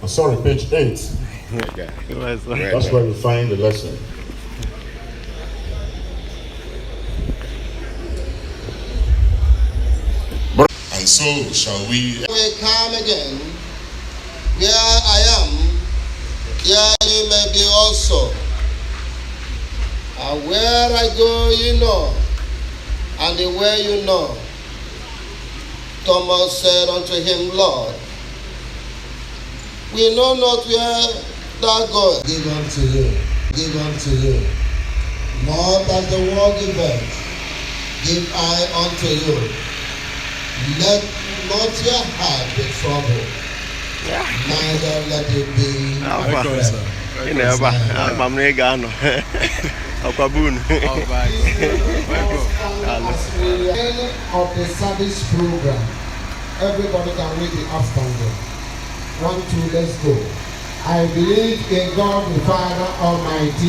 Sorry, page 8. Okay. That's where we find the lesson. And so shall we. We come again. Where I am, there you may be also. And where I go, you know, and the way you know. Thomas said unto him, Lord, we know not where thou goest. Give unto you. Not as the world giveth, give I unto you. Let not your heart be troubled, neither let it be afraid. Of the service program, everybody can read the upstanding. 1, 2, let's go. I believe in God the Father Almighty.